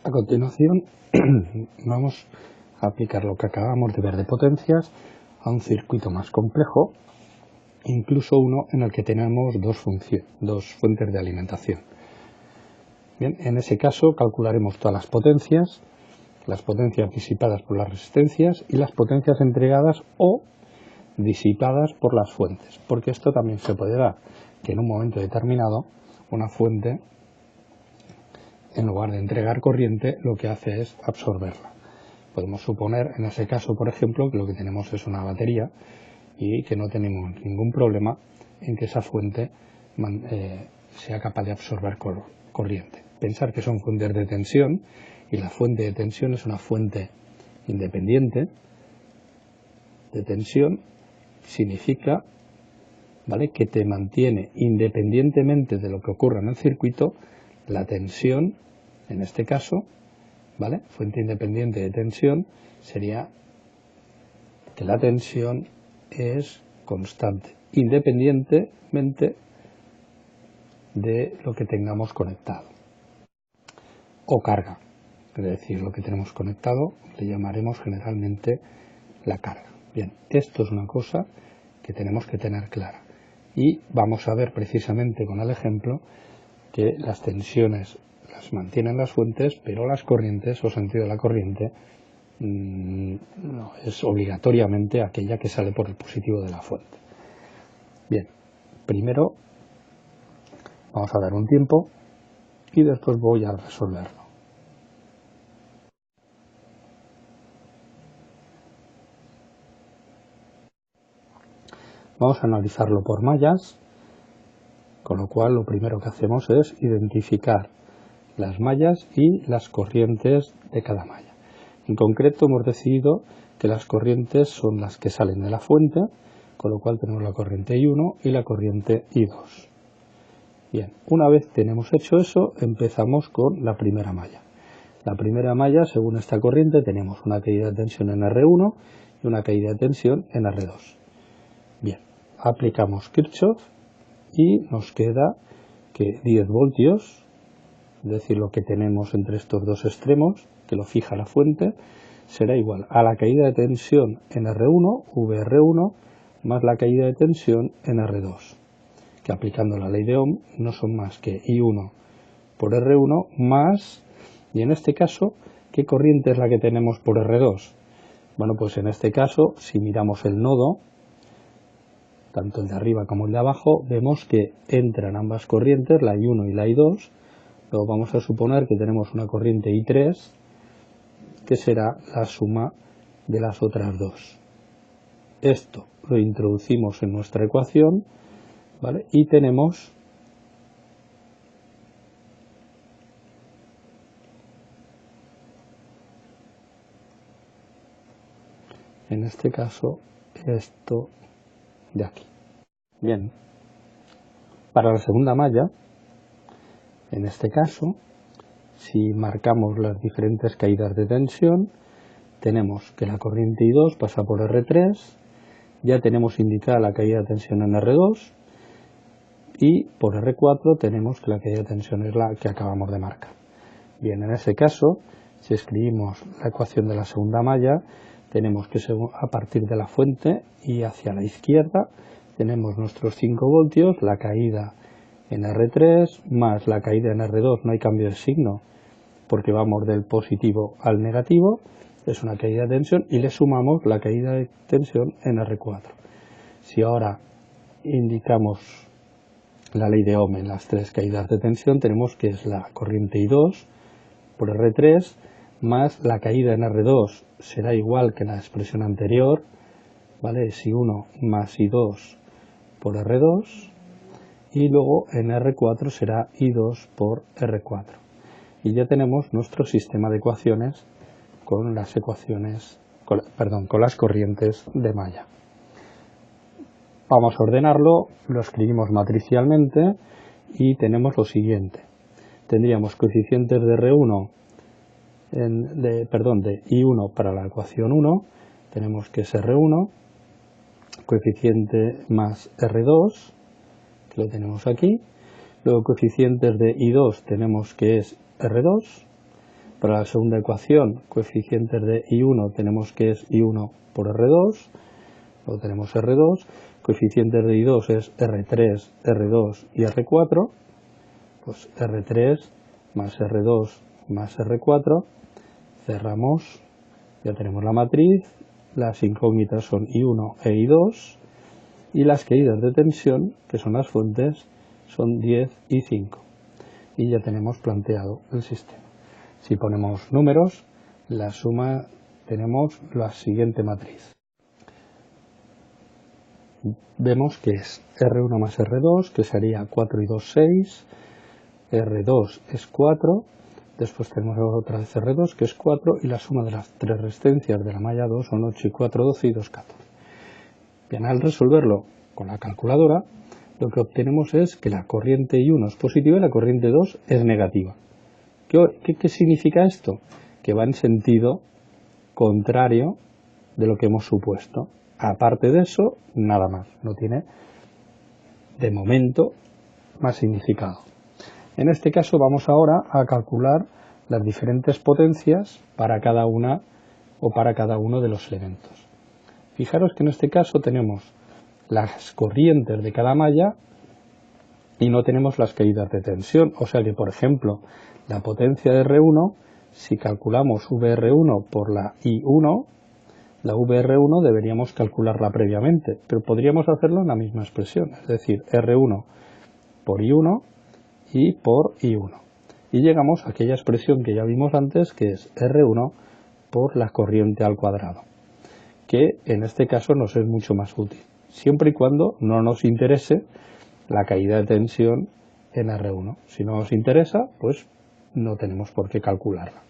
A continuación vamos a aplicar lo que acabamos de ver de potencias a un circuito más complejo, incluso uno en el que tenemos dos fuentes de alimentación. Bien, en ese caso calcularemos todas las potencias disipadas por las resistencias y las potencias entregadas o disipadas por las fuentes, porque esto también se puede dar, que en un momento determinado una fuente, en lugar de entregar corriente, lo que hace es absorberla. Podemos suponer en ese caso, por ejemplo, que lo que tenemos es una batería y que no tenemos ningún problema en que esa fuente sea capaz de absorber corriente. Pensar que son fuentes de tensión, y la fuente de tensión es una fuente independiente de tensión, significa, ¿vale?, que te mantiene, independientemente de lo que ocurra en el circuito, la tensión, en este caso, ¿vale?, fuente independiente de tensión, sería que la tensión es constante, independientemente de lo que tengamos conectado. O carga, es decir, lo que tenemos conectado le llamaremos generalmente la carga. Bien, esto es una cosa que tenemos que tener clara. Y vamos a ver precisamente con el ejemplo que las tensiones las mantienen las fuentes, pero las corrientes o sentido de la corriente no es obligatoriamente aquella que sale por el positivo de la fuente. Bien, primero vamos a dar un tiempo y después voy a resolverlo. Vamos a analizarlo por mallas, con lo cual lo primero que hacemos es identificar las mallas y las corrientes de cada malla. En concreto hemos decidido que las corrientes son las que salen de la fuente, con lo cual tenemos la corriente I1 y la corriente I2. Bien, una vez tenemos hecho eso, empezamos con la primera malla. La primera malla, según esta corriente, tenemos una caída de tensión en R1 y una caída de tensión en R2. Bien, aplicamos Kirchhoff y nos queda que 10 voltios, es decir, lo que tenemos entre estos dos extremos, que lo fija la fuente, será igual a la caída de tensión en R1, VR1, más la caída de tensión en R2, que aplicando la ley de Ohm no son más que I1 por R1 más, y en este caso, ¿qué corriente es la que tenemos por R2? Bueno, pues en este caso, si miramos el nodo, tanto el de arriba como el de abajo, vemos que entran ambas corrientes, la I1 y la I2. Luego vamos a suponer que tenemos una corriente I3, que será la suma de las otras dos. Esto lo introducimos en nuestra ecuación, ¿vale? Y tenemos en este caso esto de aquí. Bien, para la segunda malla, en este caso, si marcamos las diferentes caídas de tensión, tenemos que la corriente I2 pasa por R3, ya tenemos indicada la caída de tensión en R2, y por R4 tenemos que la caída de tensión es la que acabamos de marcar. Bien, en ese caso, si escribimos la ecuación de la segunda malla, tenemos que a partir de la fuente y hacia la izquierda tenemos nuestros 5 voltios, la caída en R3 más la caída en R2, no hay cambio de signo porque vamos del positivo al negativo, es una caída de tensión, y le sumamos la caída de tensión en R4. Si ahora indicamos la ley de Ohm en las tres caídas de tensión, tenemos que es la corriente I2 por R3 más la caída en R2 será igual que la expresión anterior, ¿vale? Es I1 más I2 por R2, y luego en R4 será I2 por R4. Y ya tenemos nuestro sistema de ecuaciones con las con las corrientes de malla. Vamos a ordenarlo, lo escribimos matricialmente y tenemos lo siguiente. Tendríamos coeficientes de R1 de I1 para la ecuación 1, tenemos que es R1, coeficiente más R2, que lo tenemos aquí, luego coeficientes de I2 tenemos que es R2, Para la segunda ecuación, coeficientes de I1 tenemos que es I1 por R2, luego tenemos R2, coeficientes de I2 es R3, R2 y R4, pues R3 más R2 más R4, cerramos, ya tenemos la matriz, las incógnitas son I1 e I2 y las caídas de tensión, que son las fuentes, son 10 y 5. Y ya tenemos planteado el sistema. Si ponemos números, la suma tenemos la siguiente matriz. Vemos que es R1 más R2, que sería 4 y 2, 6, R2 es 4, después tenemos otra vez R2, que es 4, y la suma de las tres resistencias de la malla 2 son 8 y 4, 12 y 2, 14. Bien, al resolverlo con la calculadora, lo que obtenemos es que la corriente I1 es positiva y la corriente 2 es negativa. ¿Qué significa esto? Que va en sentido contrario de lo que hemos supuesto. Aparte de eso, nada más. No tiene, de momento, más significado. En este caso vamos ahora a calcular las diferentes potencias para cada una o para cada uno de los elementos. Fijaros que en este caso tenemos las corrientes de cada malla y no tenemos las caídas de tensión. O sea que, por ejemplo, la potencia de R1, si calculamos VR1 por la I1, la VR1 deberíamos calcularla previamente, pero podríamos hacerlo en la misma expresión, es decir, R1 por I1 y por I1. Y llegamos a aquella expresión que ya vimos antes, que es R1 por la corriente al cuadrado, que en este caso nos es mucho más útil, siempre y cuando no nos interese la caída de tensión en R1. Si no nos interesa, pues no tenemos por qué calcularla.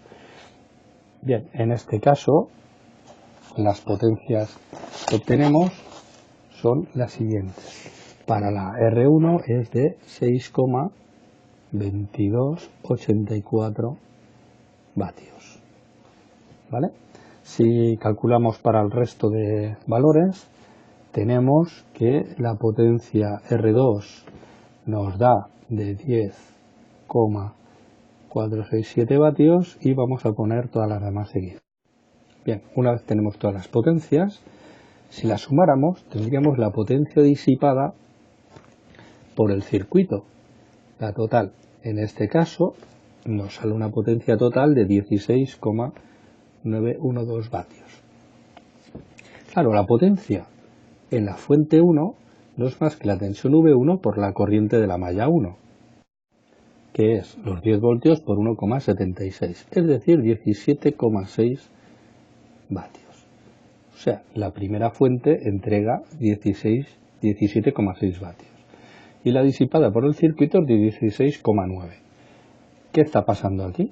Bien, en este caso, las potencias que obtenemos son las siguientes. Para la R1 es de 6,2284 vatios. ¿Vale? Si calculamos para el resto de valores, tenemos que la potencia R2 nos da de 10,467 vatios y vamos a poner todas las demás seguidas. Bien, una vez tenemos todas las potencias, si las sumáramos tendríamos la potencia disipada por el circuito, la total. En este caso nos sale una potencia total de 16,912 vatios. Claro, la potencia en la fuente 1 no es más que la tensión V1 por la corriente de la malla 1, que es los 10 voltios por 1,76, es decir, 17,6 vatios. O sea, la primera fuente entrega 17,6 vatios. Y la disipada por el circuito es de 16,9. ¿Qué está pasando aquí?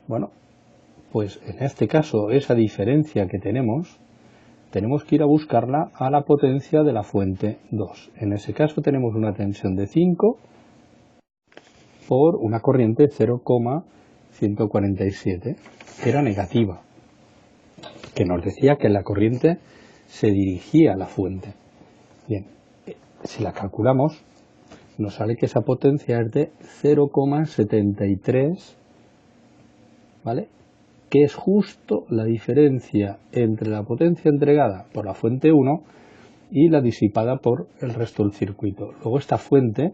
Bueno, pues en este caso esa diferencia que tenemos que ir a buscarla a la potencia de la fuente 2. En ese caso tenemos una tensión de 5 por una corriente 0,147, que era negativa, que nos decía que la corriente se dirigía a la fuente. Bien, si la calculamos, nos sale que esa potencia es de 0,73, ¿vale? Que es justo la diferencia entre la potencia entregada por la fuente 1 y la disipada por el resto del circuito. Luego esta fuente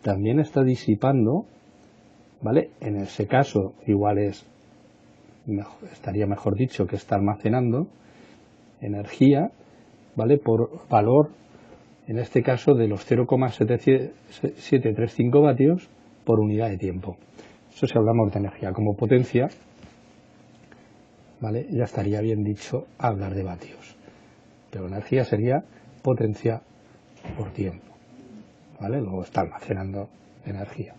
también está disipando, ¿vale? En ese caso igual estaría mejor dicho que está almacenando energía, ¿vale? Por valor, en este caso, de los 0,735 vatios por unidad de tiempo. Eso si hablamos de energía. Como potencia, ¿vale? Ya estaría bien dicho hablar de vatios, pero energía sería potencia por tiempo, ¿vale? Luego está almacenando energía.